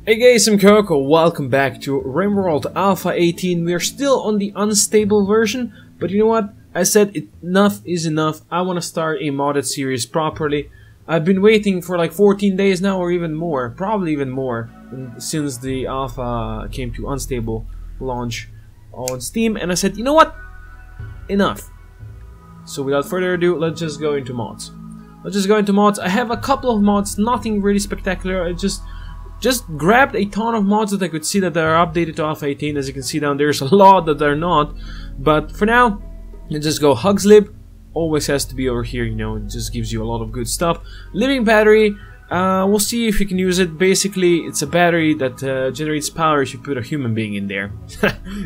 Hey guys, I'm Koko, welcome back to RimWorld Alpha 18. We are still on the unstable version, but you know what? I said enough is enough. I want to start a modded series properly. I've been waiting for like 14 days now, or even more, probably even more, since the alpha came to unstable launch on Steam, and I said, you know what? Enough. So without further ado, let's just go into mods. I have a couple of mods, nothing really spectacular. I just grabbed a ton of mods that I could see that are updated to Alpha 18. As you can see down there's a lot that are not. But for now, let's just go Hugslib. Always has to be over here, you know, it just gives you a lot of good stuff. Living battery, we'll see if you can use it. Basically, it's a battery that generates power if you put a human being in there.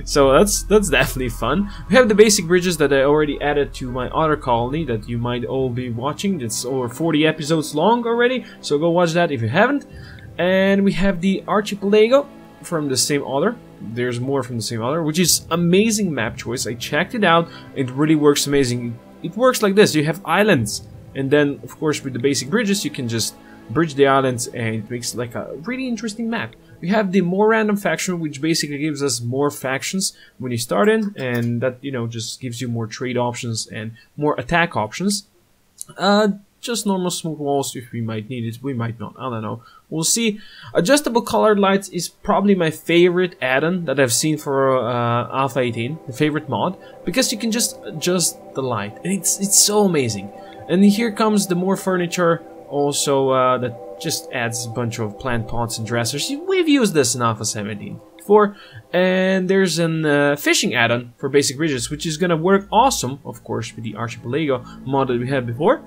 So that's definitely fun. We have the basic bridges that I already added to my other colony that you might all be watching. It's over 40 episodes long already, so go watch that if you haven't. And we have the Archipelago from the same author. There's more from the same author, which is amazing map choice. I checked it out. It really works amazing. It works like this. You have islands, and then of course with the basic bridges you can just bridge the islands, and it makes like a really interesting map. We have the more random faction, which basically gives us more factions when you start in, and that, you know, just gives you more trade options and more attack options. Just normal smooth walls if we might need it, we might not, I don't know. We'll see. Adjustable colored lights is probably my favorite add-on that I've seen for Alpha 18, the favorite mod, because you can just adjust the light, and it's so amazing. And here comes the more furniture, also that just adds a bunch of plant pots and dressers. We've used this in Alpha 17 before, and there's an fishing add-on for basic bridges, which is gonna work awesome, of course, with the Archipelago mod that we had before.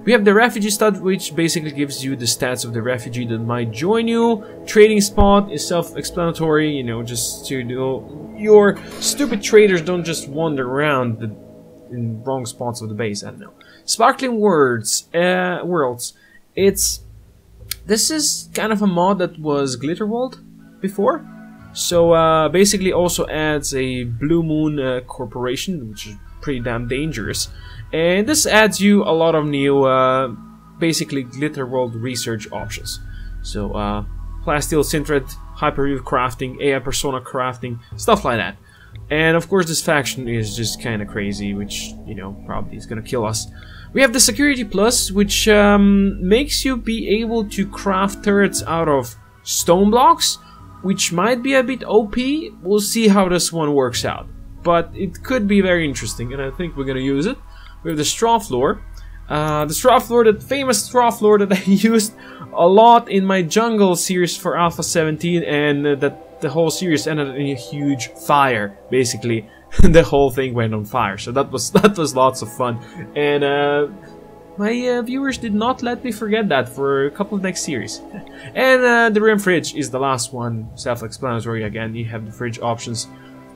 We have the refugee stat, which basically gives you the stats of the refugee that might join you. Trading spot is self-explanatory, you know, just to do your stupid traders don't just wander around in wrong spots of the base. I don't know. Sparkling worlds. This is kind of a mod that was Glitter World before. So basically also adds a Blue Moon corporation, which is pretty damn dangerous. And this adds you a lot of new, basically Glitter World research options. So, Plasteel, Synthread, Hyperview crafting, AI Persona crafting, stuff like that. And of course this faction is just kinda crazy, which, you know, probably is gonna kill us. We have the Security Plus, which makes you be able to craft turrets out of stone blocks, which might be a bit OP. We'll see how this one works out. But it could be very interesting, and I think we're gonna use it. We have the straw floor. The famous straw floor that I used a lot in my jungle series for Alpha 17, and that the whole series ended in a huge fire. Basically, the whole thing went on fire. So that was lots of fun, and my viewers did not let me forget that for a couple of next series. And the rim fridge is the last one, self-explanatory again. You have the fridge options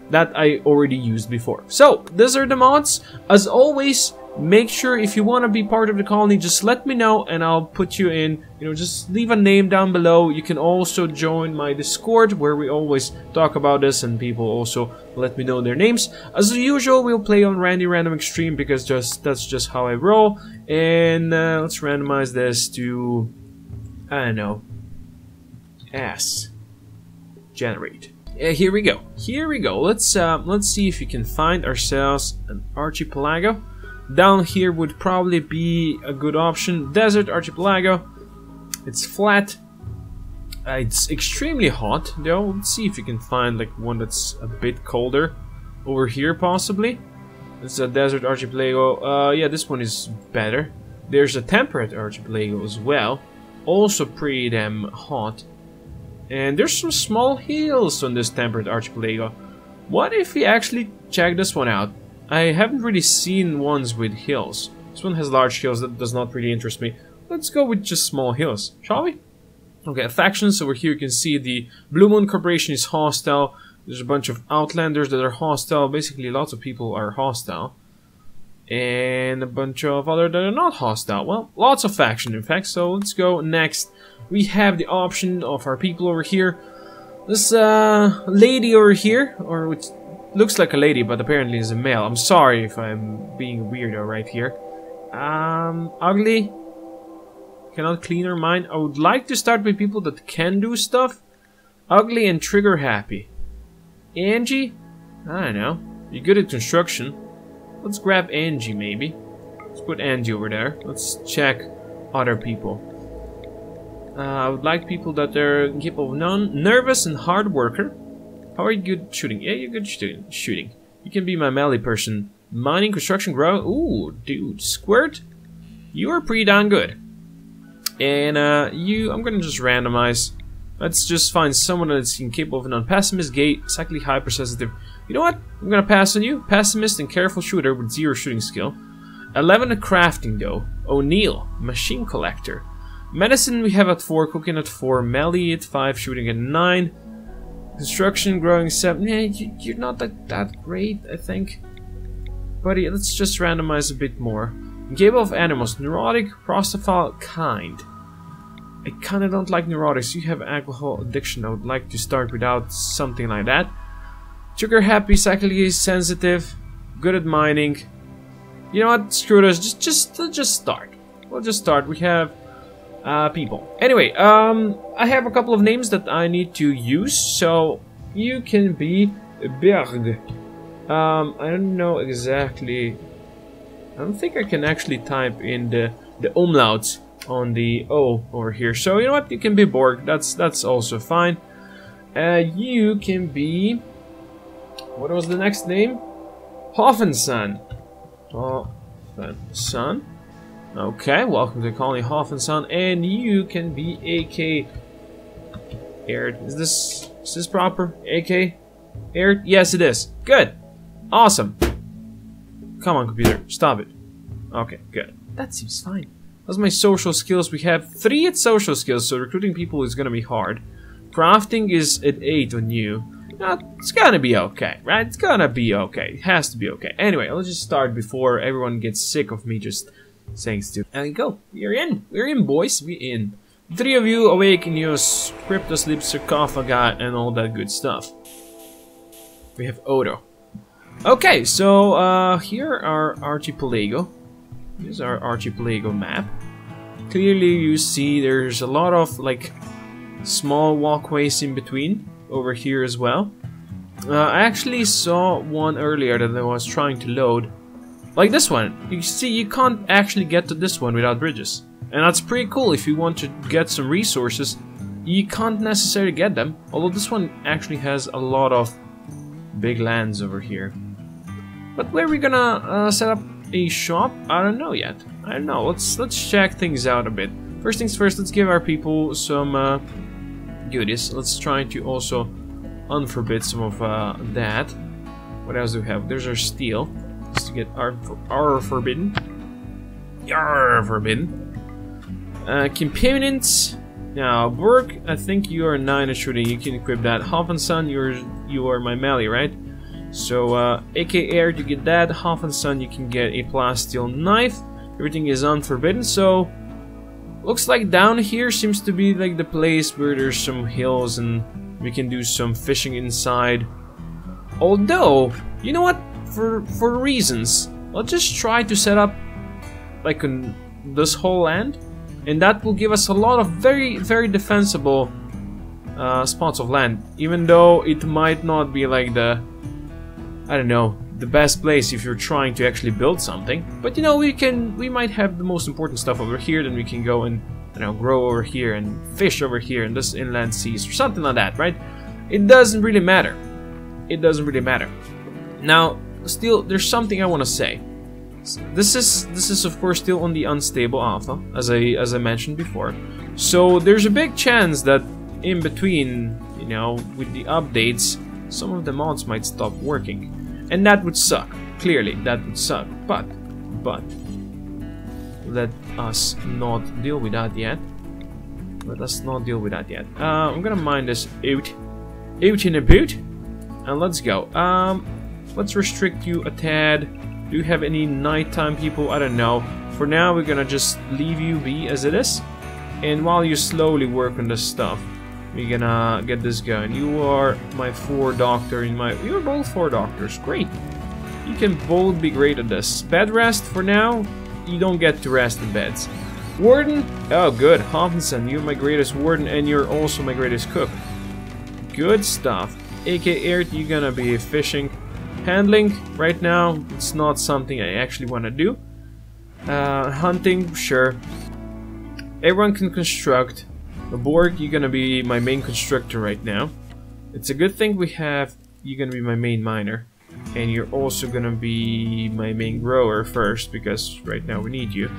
that I already used before. So, these are the mods. As always, make sure if you want to be part of the colony, just let me know and I'll put you in. You know, just leave a name down below. You can also join my Discord, where we always talk about this, and people also let me know their names. As usual, we'll play on Random Extreme, because that's just how I roll. And let's randomize this to, I don't know, generate. Here we go. Let's see if we can find ourselves an archipelago. Down here would probably be a good option. Desert archipelago. It's flat. It's extremely hot though. Let's see if we can find like one that's a bit colder. Over here possibly. This is a desert archipelago. Yeah, this one is better. There's a temperate archipelago as well. Also pretty damn hot. And there's some small hills on this temperate archipelago. What if we actually check this one out? I haven't really seen ones with hills. This one has large hills, that does not really interest me. Let's go with just small hills, shall we? Okay, factions. Over here you can see the Blue Moon Corporation is hostile. There's a bunch of Outlanders that are hostile. Basically lots of people are hostile. And a bunch of other that are not hostile. Well, lots of faction in fact, so let's go next. We have the option of our people over here. This lady over here, or which looks like a lady but apparently is a male. I'm sorry if I'm being a weirdo right here. Ugly. Cannot clean her mind. I would like to start with people that can do stuff. Ugly and trigger happy. Angie? I don't know. You're good at construction. Let's grab Angie, maybe. Let's put Angie over there. Let's check other people. I would like people that are capable of nervous and hard worker. How are you good shooting? Yeah, you're good shooting. You can be my melee person. Mining, construction, grow. Ooh, dude. Squirt? You are pretty darn good. And I'm gonna just randomize. Let's just find someone that's incapable of a non-pessimist, gay, psychically hypersensitive. You know what? I'm gonna pass on you. Pessimist and careful shooter with 0 shooting skill. 11 at crafting though. O'Neill, machine collector. Medicine we have at 4, cooking at 4, melee at 5, shooting at 9. Construction growing 7. Yeah, you're not that great, I think. Buddy, let's just randomize a bit more. Incapable of animals, neurotic, prostophile, kind. I kinda don't like neurotics. You have alcohol addiction. I would like to start without something like that. Trigger happy, psychically sensitive, good at mining. You know what? Screw this. Just start. We'll just start. We have people. Anyway, I have a couple of names that I need to use. So you can be Berg. I don't know exactly. I don't think I can actually type in the umlauts on the O over here. So you know what? You can be Borg. That's also fine. You can be. What was the next name? Hoffenson. Hoffenson. Okay, welcome to the colony Hoffenson. And you can be AK. Aired. Is this proper? AK? Aired? Yes, it is. Good. Awesome. Come on, computer. Stop it. Okay, good. That seems fine. That's my social skills. We have 3 at social skills, so recruiting people is gonna be hard. Crafting is at 8 on you. It's gonna be okay, right? It's gonna be okay. It has to be okay. Anyway, let's just start before everyone gets sick of me just saying stupid. And go. We're in. We're in, boys. We're in. 3 of you awake in your cryptosleep sarcophagi and all that good stuff. We have Odo. Okay, so here are Archipelago. Here's our Archipelago map. Clearly you see there's a lot of like small walkways in between over here as well. I actually saw one earlier that I was trying to load. Like this one. You see you can't actually get to this one without bridges. And that's pretty cool. If you want to get some resources, you can't necessarily get them. Although this one actually has a lot of big lands over here. But where are we gonna set up a shop? I don't know yet. I don't know. Let's check things out a bit. First things first, let's give our people some goodies. Let's try to also unforbid some of that. What else do we have? There's our steel. Just to get our forbidden. Yar forbidden. Components. Now, Burke, I think you are 9 at shooting. You can equip that. Hoffenson, you are my melee, right? So, AK Air, you get that. Hoffenson, you can get a plasteel knife. Everything is unforbidden, so looks like down here seems to be like the place where there's some hills and we can do some fishing inside. Although, you know what? For reasons, I'll just try to set up like this whole land, and that will give us a lot of very, very defensible spots of land, even though it might not be like the, I don't know, the best place if you're trying to actually build something. But you know, we might have the most important stuff over here, then we can go and, you know, grow over here and fish over here in this inland seas or something like that, right? It doesn't really matter. It doesn't really matter. Now, still, there's something I want to say. This is of course still on the unstable alpha, as I mentioned before. So there's a big chance that in between, you know, with the updates, some of the mods might stop working. And that would suck. Clearly, that would suck. But let us not deal with that yet. Let us not deal with that yet. I'm gonna mine this out in a boot, and let's go. Let's restrict you a tad. Do you have any nighttime people? I don't know. For now, we're gonna just leave you be as it is. And while you slowly work on this stuff, we're gonna get this going. You are my 4 doctor in my... You're both 4 doctors. Great. You can both be great at this. Bed rest for now. You don't get to rest in beds. Warden. Oh, good. Hoffenson, you're my greatest warden and you're also my greatest cook. Good stuff. AK Air, you're gonna be fishing. Handling, right now, it's not something I actually want to do. Hunting, sure. Everyone can construct. The Borg, you're gonna be my main constructor right now. It's a good thing we have, you're gonna be my main miner. And you're also gonna be my main grower first, because right now we need you.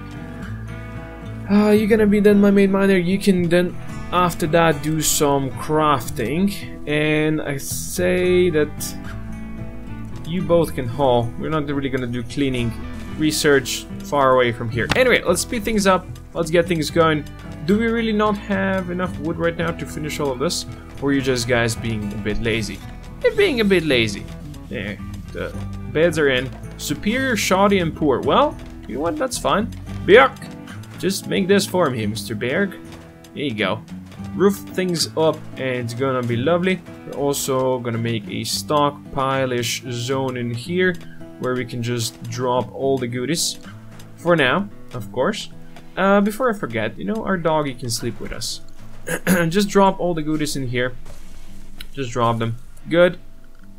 You're gonna be then my main miner. You can then, after that, do some crafting. And I say that you both can haul. We're not really gonna do cleaning. Research far away from here. Anyway, let's speed things up. Let's get things going. Do we really not have enough wood right now to finish all of this? Or are you just guys being a bit lazy? You're being a bit lazy. There, the beds are in. Superior, shoddy, and poor. Well, you know what? That's fine. Björk, just make this for me, Mr. Berg. There you go. Roof things up, and it's gonna be lovely. We're also gonna make a stockpile-ish zone in here, where we can just drop all the goodies. For now, of course. Before I forget, you know, our doggy can sleep with us. Just drop all the goodies in here. Just drop them. Good.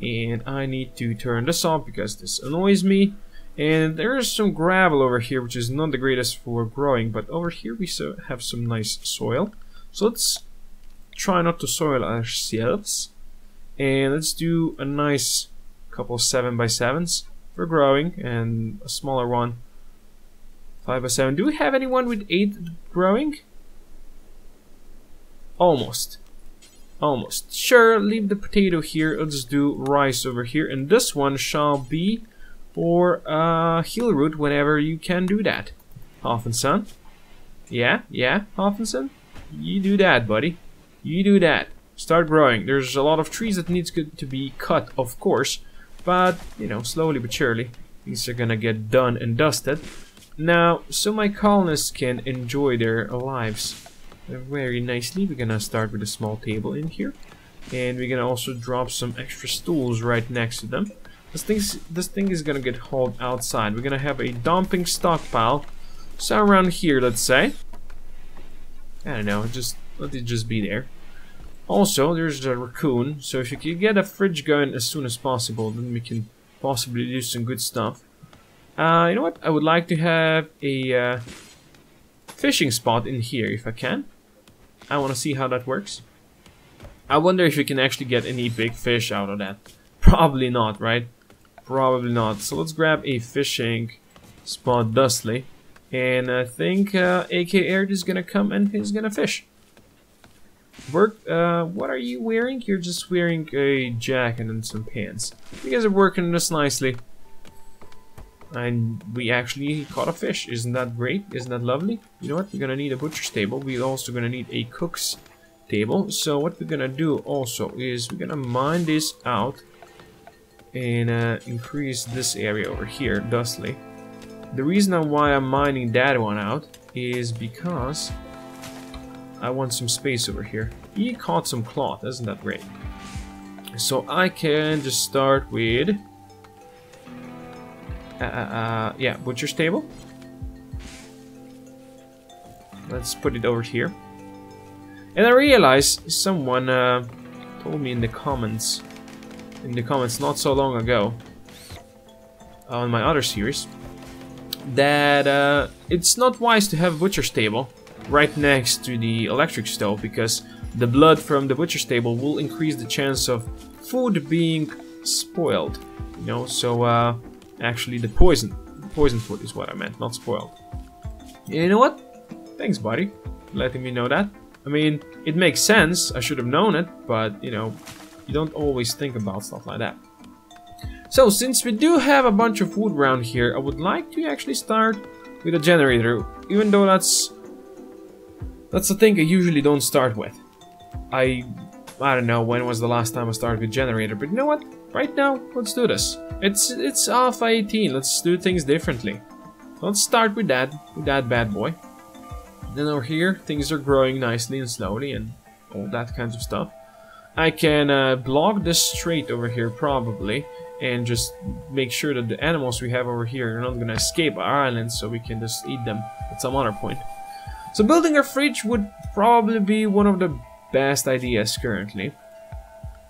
And I need to turn this off because this annoys me. And there is some gravel over here, which is not the greatest for growing. But over here we have some nice soil. So let's try not to soil ourselves. And let's do a nice couple 7x7s for growing. And a smaller one, 5x7. Do we have anyone with 8 growing? Almost. Almost. Sure, leave the potato here. Let's do rice over here. And this one shall be for heel root whenever you can do that. Hoffenson. Yeah, Hoffenson. You do that, buddy. You do that. Start growing. There's a lot of trees that needs to be cut, of course. But, you know, slowly but surely, things are gonna get done and dusted. Now, so my colonists can enjoy their lives very nicely. We're gonna start with a small table in here, and we're gonna also drop some extra stools right next to them. This thing is gonna get hauled outside. We're gonna have a dumping stockpile, so around here, let's say. I don't know, just let it just be there. Also, there's a raccoon, so if you can get a fridge going as soon as possible, then we can possibly do some good stuff. You know what? I would like to have a fishing spot in here if I can. I want to see how that works. I wonder if we can actually get any big fish out of that. Probably not, right? Probably not. So let's grab a fishing spot thusly. And I think AK Air is gonna come and he's gonna fish. Work, what are you wearing? You're just wearing a jacket and some pants. You guys are working this nicely. And we actually caught a fish. Isn't that great? Isn't that lovely? You know what? We're gonna need a butcher's table. We're also gonna need a cook's table. So what we're gonna do also is we're gonna mine this out and increase this area over here thusly. The reason why I'm mining that one out is because I want some space over here. He caught some cloth. Isn't that great? So I can just start with yeah, butcher's table. Let's put it over here. And I realized someone told me in the comments not so long ago on my other series that it's not wise to have a butcher's table right next to the electric stove, because the blood from the butcher's table will increase the chance of food being spoiled, you know. So actually the poison food is what I meant, not spoiled. You know what? Thanks, buddy, for letting me know that. I mean, it makes sense, I should have known it, but you know, you don't always think about stuff like that. So since we do have a bunch of wood around here, I would like to actually start with a generator, even though that's the thing I usually don't start with. I don't know when was the last time I started with generator, but you know what? Right now, let's do this. It's Alpha 18. Let's do things differently. Let's start with that bad boy. Then over here, things are growing nicely and slowly and all that kinds of stuff. I can block this strait over here probably, and just make sure that the animals we have over here are not gonna escape our island, so we can just eat them at some other point. So building a fridge would probably be one of the best ideas currently.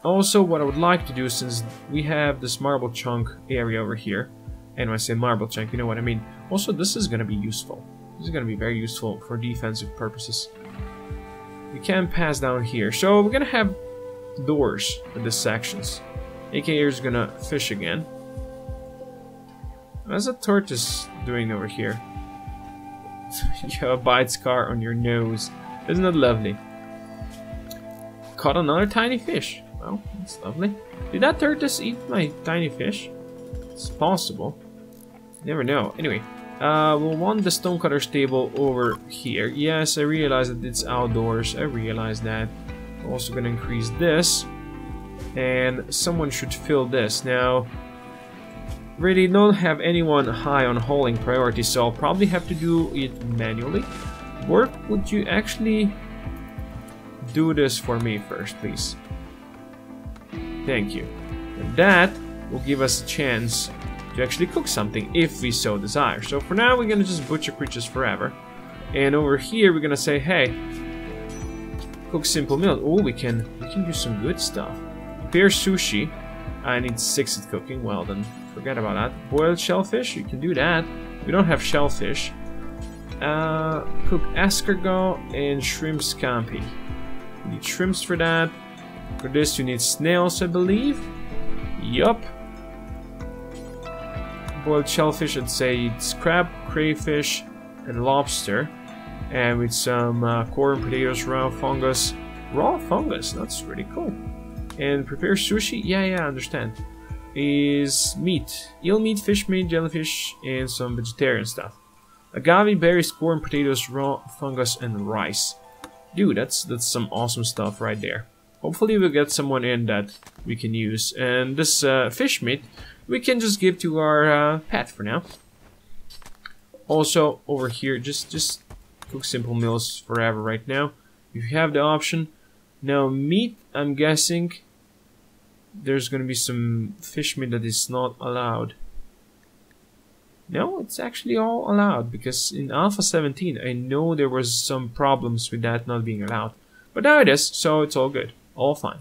Also, what I would like to do, since we have this marble chunk area over here, and when I say marble chunk, you know what I mean. Also, this is going to be useful. This is going to be very useful for defensive purposes. We can pass down here. So we're going to have doors in these sections. AKA is going to fish again. What's a tortoise doing over here? You have a bite scar on your nose. Isn't that lovely? Caught another tiny fish. Well, that's lovely. Did that tortoise eat my tiny fish? It's possible. Never know. Anyway, we'll want the stonecutter stable over here. Yes, I realize that it's outdoors. I realize that. I'm also going to increase this. And someone should fill this. Now, really don't have anyone high on hauling priority, so I'll probably have to do it manually. Work, would you actually do this for me first, please? Thank you. And that will give us a chance to actually cook something if we so desire. So for now, we're gonna just butcher creatures forever. And over here, we're gonna say, hey, cook simple meal. Oh, we can do some good stuff. Prepare sushi. I need 6 at cooking. Well then, forget about that. Boiled shellfish. You can do that. We don't have shellfish. Cook escargot and shrimp scampi. You need shrimps for that. For this you need snails, I believe. Yup. Boiled shellfish, I'd say it's crab, crayfish, and lobster. And with some corn, potatoes, raw fungus. Raw fungus, that's really cool. And prepare sushi, yeah, I understand. Is meat. Eel meat, fish meat, jellyfish, and some vegetarian stuff. Agave, berries, corn, potatoes, raw fungus, and rice. Dude, that's some awesome stuff right there. Hopefully we'll get someone in that we can use. And this fish meat, we can just give to our pet for now. Also, over here, just cook simple meals forever right now. If you have the option. Now, meat, I'm guessing there's going to be some fish meat that is not allowed. No, it's actually all allowed, because in Alpha 17, I know there was some problems with that not being allowed. But now it is, so it's all good. All fine.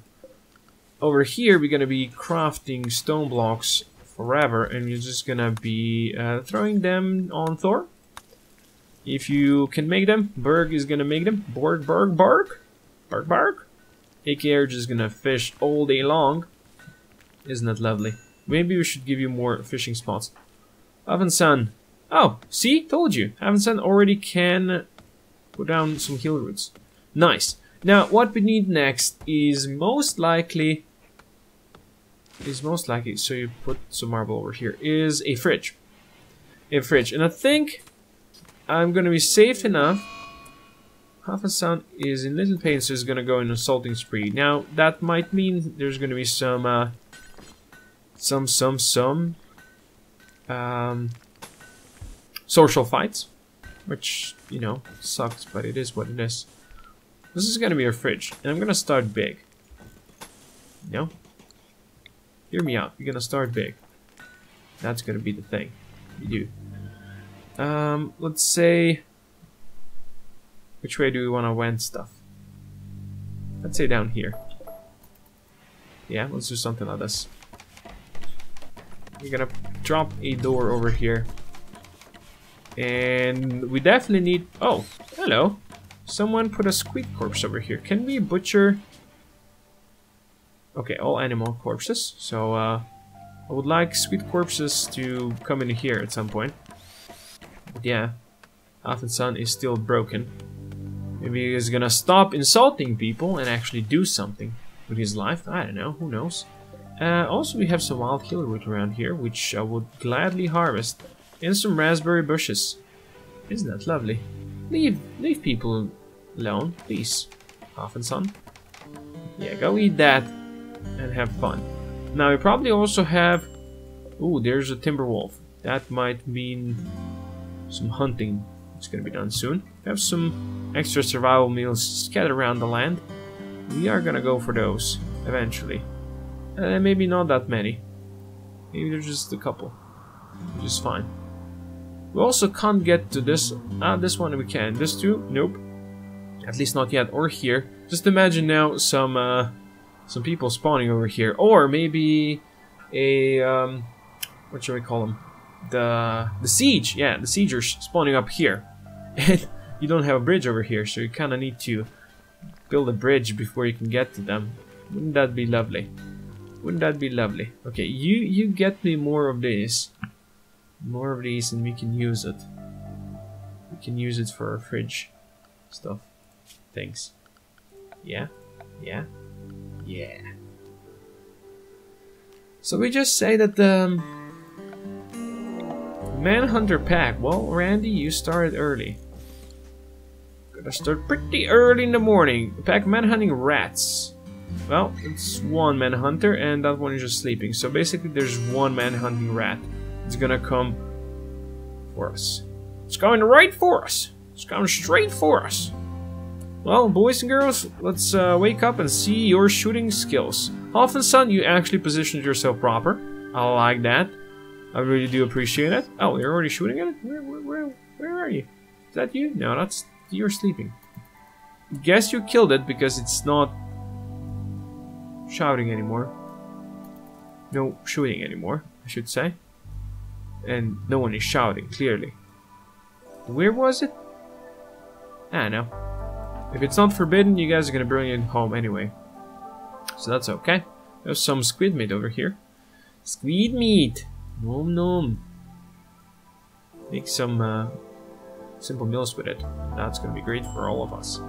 Over here, we're going to be crafting stone blocks forever, and we're just going to be throwing them on Thor. If you can make them, Berg is going to make them. Borg. AKA are just going to fish all day long. Isn't that lovely? Maybe we should give you more fishing spots. Avansan. Oh, see? Told you. Avansan already can put down some heal roots. Nice. Now, what we need next is most likely, so you put some marble over here, is a fridge. And I think I'm gonna be safe enough. Avansan is in little pain, so he's gonna go in a assaulting spree. Now, that might mean there's gonna be some social fights, which, you know, sucks, but it is what it is. This is gonna be our fridge, and I'm gonna start big. No? Hear me out. You're gonna start big. That's gonna be the thing you do. Let's say, which way do we want to wend stuff? Let's say down here. Yeah, let's do something like this. We're gonna drop a door over here. And we definitely need... Oh, hello. Someone put a squid corpse over here. Can we butcher... Okay, all animal corpses. So, I would like squid corpses to come in here at some point. But yeah, Alpha is still broken. Maybe he's gonna stop insulting people and actually do something with his life. I don't know, who knows. Also, we have some wild heal root around here, which I would gladly harvest. And some raspberry bushes. Isn't that lovely? Leave people alone, please. Alpha. Yeah, go eat that and have fun. Now, we probably also have... Ooh, there's a timber wolf. That might mean some hunting. It's gonna be done soon. We have some extra survival meals scattered around the land. We are gonna go for those eventually. Maybe not that many. Maybe there's just a couple, which is fine. We also can't get to this. This one we can. This too? Nope. At least not yet. Or here. Just imagine now some some people spawning over here, or maybe a what should we call them? The siege. Yeah, the siegers spawning up here, and you don't have a bridge over here, so you kind of need to build a bridge before you can get to them. Wouldn't that be lovely? Wouldn't that be lovely? Okay, you get me more of these. More of these, and we can use it. We can use it for our fridge stuff. Things. Yeah? Yeah? Yeah. So we just say that the Manhunter pack. Well, Randy, you started early. Gotta start pretty early in the morning. The pack manhunting rats. Well, it's one manhunter, and that one is just sleeping. So basically, there's one manhunting rat. It's gonna come for us. It's coming right for us. It's coming straight for us. Well, boys and girls, let's wake up and see your shooting skills. Often, son, you actually positioned yourself proper. I like that. I really do appreciate it. Oh, you're already shooting at it? Where are you? Is that you? No, that's... You're sleeping. Guess you killed it because it's not shouting anymore. No shooting anymore, I should say. And no one is shouting, clearly. Where was it? I know. If it's not forbidden, you guys are gonna bring it home anyway. So that's okay. There's some squid meat over here. Squid meat! Nom nom. Make some simple meals with it. That's gonna be great for all of us.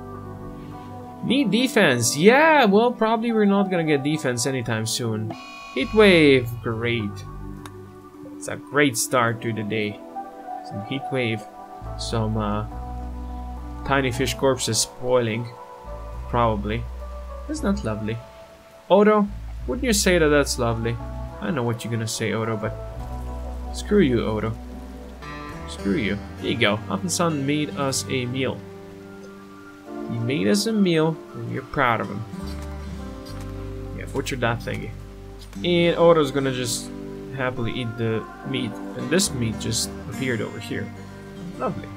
Need defense! Yeah, well, probably we're not gonna get defense anytime soon. Heat wave! Great. It's a great start to the day. Some heat wave. Some tiny fish corpses spoiling. Probably. Isn't that lovely? Odo, wouldn't you say that that's lovely? I know what you're gonna say, Odo, but screw you, Odo. Screw you. There you go. Happen-san made us a meal. He made us a meal, and we're proud of him. Yeah, butcher that thingy. And Odo's gonna just happily eat the meat, and this meat just appeared over here. Lovely.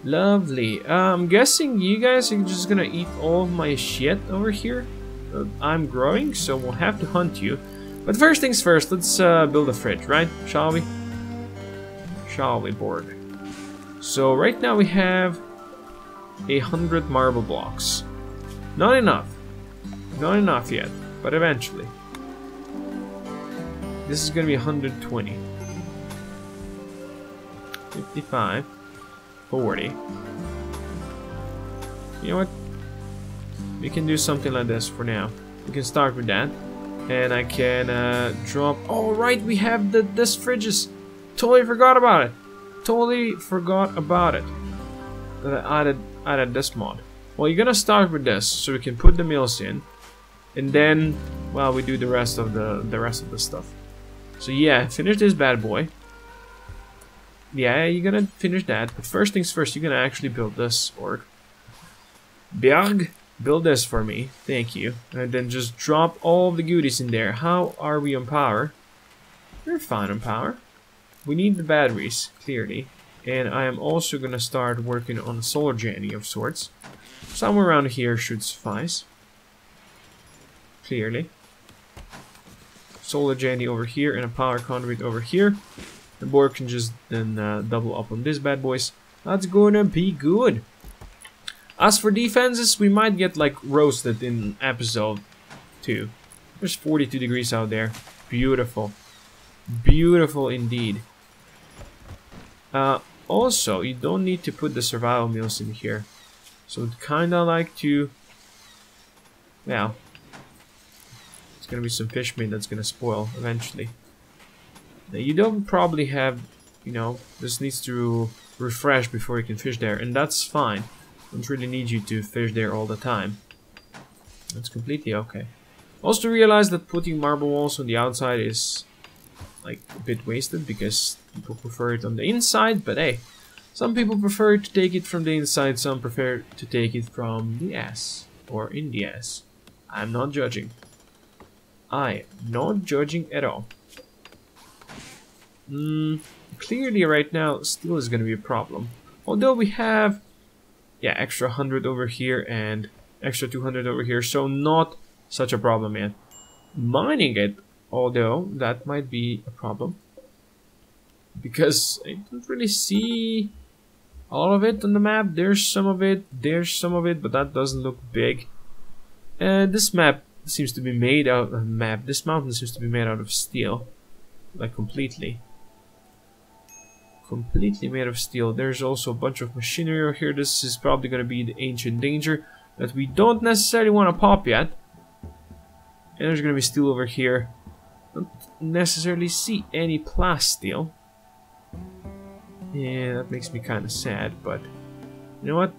Lovely. I'm guessing you guys are just gonna eat all of my shit over here. I'm growing, so we'll have to hunt you. But first things first, let's build a fridge, right? Shall we? Shall we, Borg? So right now we have 100 marble blocks. Not enough. Not enough yet, but eventually. This is gonna be 120. 55. 40. You know what? We can do something like this for now. We can start with that. And I can drop... Oh, right, we have this fridges. Totally forgot about it. Totally forgot about it. That I added this mod. Well, you're gonna start with this, so we can put the meals in. And then, well, we do the rest of the stuff. So yeah, finish this bad boy. Yeah, you're gonna finish that. But first things first, you're gonna actually build this orc. Bjarg, build this for me. Thank you. And then just drop all the goodies in there. How are we on power? We're fine on power. We need the batteries, clearly. And I am also gonna start working on a solar journey of sorts. Somewhere around here should suffice. Clearly. Solar journey over here and a power conduit over here. The board can just then double up on this bad boys. That's gonna be good. As for defenses, we might get like roasted in episode 2. There's 42 degrees out there. Beautiful. Beautiful indeed. Also, you don't need to put the survival meals in here. So I'd kinda like to... Well, it's gonna be some fish meat that's gonna spoil eventually. Now, you don't probably have, you know, this needs to refresh before you can fish there, and that's fine. Don't really need you to fish there all the time. That's completely okay. Also realize that putting marble walls on the outside is like a bit wasted because people prefer it on the inside, but hey, some people prefer to take it from the inside, some prefer to take it from the ass or in the ass. I'm not judging. I am not judging at all. Clearly right now still is going to be a problem. Although we have, yeah, extra 100 over here and extra 200 over here, so not Such a problem, man. Mining it, although that might be a problem, because I don't really see all of it on the map. There's some of it, but that doesn't look big. And this map seems to be made out of this mountain seems to be made out of steel, like completely made of steel. There's also a bunch of machinery over here. This is probably going to be the ancient danger that we don't necessarily want to pop yet. And there's going to be steel over here. Don't necessarily see any plasteel. Yeah, that makes me kind of sad, but you know what?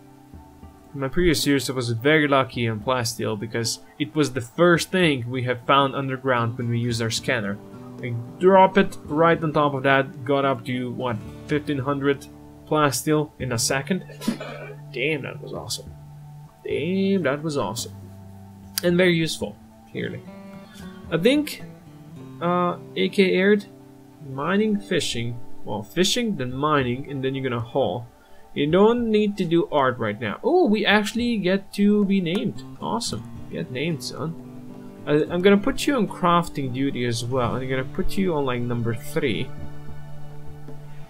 In my previous series I was very lucky on plasteel because it was the first thing we have found underground when we used our scanner. I drop it right on top of that, got up to what, 1500 plasteel in a second. Damn, that was awesome. Damn, that was awesome. And very useful, clearly. I think AK aired mining, fishing. Well, fishing, then mining, and then you're gonna haul. You don't need to do art right now. Oh, we actually get to be named. Awesome. Get named, son. I'm gonna put you on crafting duty as well. And I'm gonna put you on like number 3.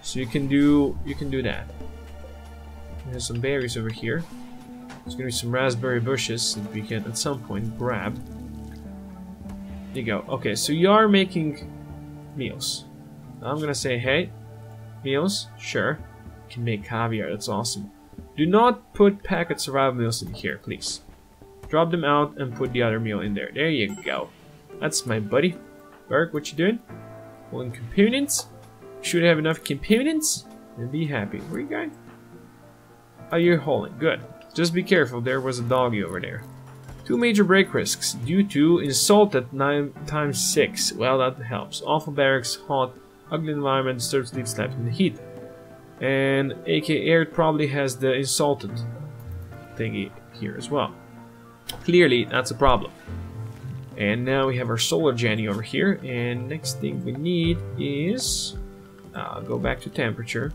So you can do that. There's some berries over here. There's gonna be some raspberry bushes that we can at some point grab. There you go. Okay, so you are making meals. I'm gonna say, hey, meals, sure. You can make caviar, that's awesome. Do not put packet survival meals in here, please. Drop them out and put the other meal in there. There you go. That's my buddy. Berg, what you doing? Pulling components. Should have enough components and be happy. Where you going? Oh, you're hauling. Good. Just be careful, there was a doggy over there. 2 major break risks due to insult at 9 times 6. Well, that helps. Awful barracks, hot, ugly environment, disturbed sleep, slept in the heat. And AK Air probably has the insulted thingy here as well. Clearly, that's a problem. And now we have our solar Jenny over here. And next thing we need is go back to temperature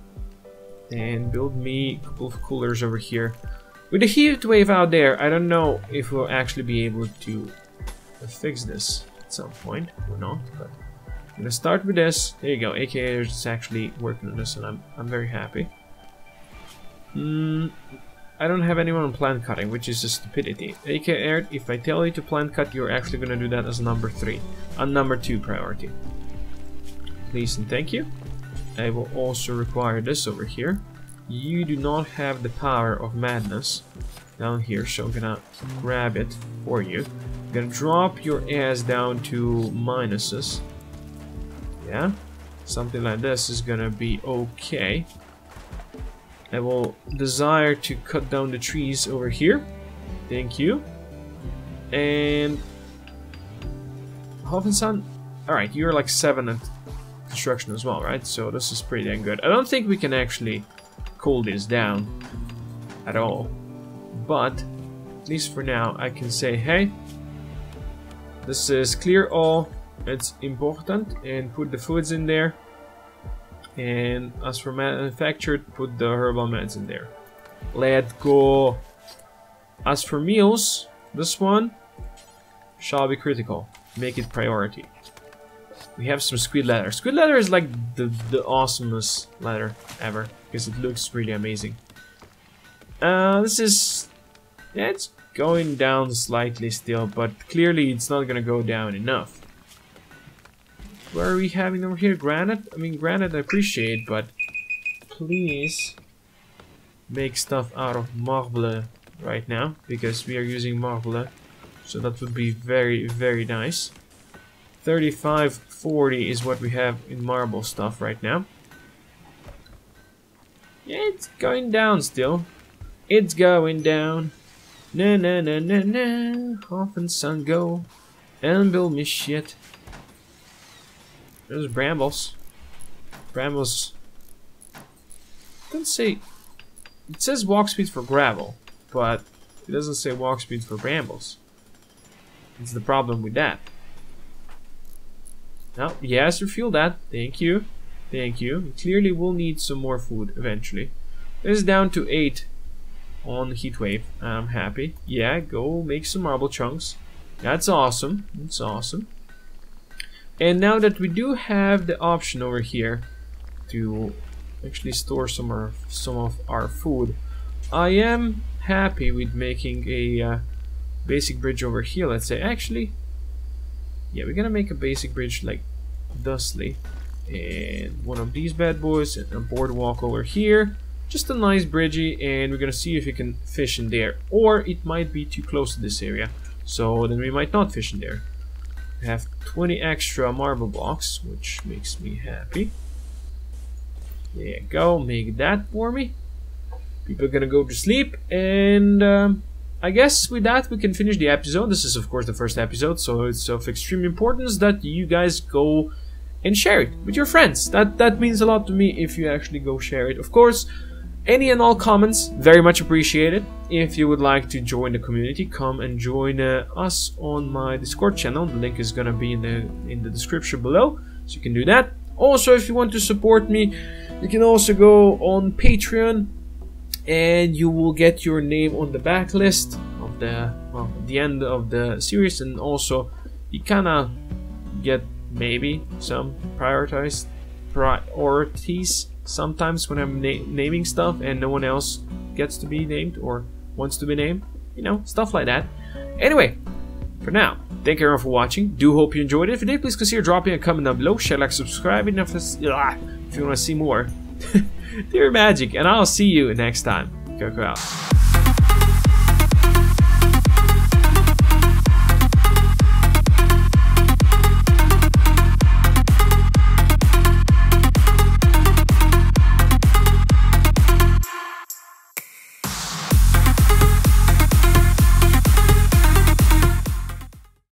and build me a couple of coolers over here. With the heat wave out there, I don't know if we'll actually be able to fix this at some point or not. But I'm gonna start with this. There you go. AKA is actually working on this, and I'm very happy. I don't have anyone on plant cutting, which is a stupidity. AKA, if I tell you to plant cut, you're actually gonna do that as number 3, on number 2 priority. Please and thank you. I will also require this over here. You do not have the power of madness down here, so I'm gonna grab it for you. I'm gonna drop your ass down to minuses. Yeah, something like this is gonna be okay. I will desire to cut down the trees over here. Thank you. And Hoffenson, alright, you're like 7 at construction as well, right? So this is pretty dang good. I don't think we can actually cool this down at all, but at least for now I can say, hey, this is clear all, it's important, and put the foods in there. And as for manufactured, put the herbal meds in there. Let go. As for meals, this one shall be critical. Make it priority. We have some squid leather. Squid leather is like the awesomest leather ever, because it looks really amazing. This is, yeah, it's going down slightly still, but clearly it's not gonna go down enough. What are we having over here? Granite? I mean, granite I appreciate, but please make stuff out of marble right now, because we are using marble, so that would be very, very nice. 3540 is what we have in marble stuff right now. Yeah, it's going down still. It's going down. Na na na na na. Off sun go and build me shit. There's brambles. Brambles. Doesn't say. It says walk speed for gravel, but it doesn't say walk speed for brambles. It's the problem with that. Now, yes, refuel that. Thank you. Thank you. We clearly will need some more food eventually. This is down to 8 on heat wave. I'm happy. Yeah, go make some marble chunks. That's awesome. That's awesome. And now that we do have the option over here to actually store some of our food, I am happy with making a basic bridge over here. Let's say, actually, yeah, we're gonna make a basic bridge like thusly, and one of these bad boys, and a boardwalk over here. Just a nice bridgey, and we're gonna see if we can fish in there, or it might be too close to this area, so then we might not fish in there. We have 20 extra marble blocks, which makes me happy. There you go, make that for me. People are gonna go to sleep, and I guess with that we can finish the episode. This is of course the first episode, so it's of extreme importance that you guys go and share it with your friends. That means a lot to me if you actually go share it. Of course, any and all comments, very much appreciated. If you would like to join the community, come and join us on my Discord channel. The link is gonna be in the description below, so you can do that. Also, if you want to support me, you can also go on Patreon, and you will get your name on the backlist of the end of the series, and also you kinda get maybe some priorities sometimes when I'm naming stuff and no one else gets to be named or wants to be named, you know, stuff like that. Anyway, for now, thank you everyone for watching. Do hope you enjoyed it. If you did, please consider dropping a comment down below, share, like, subscribe, and if you want to see more. Dear Magic, and I'll see you next time. Koko out.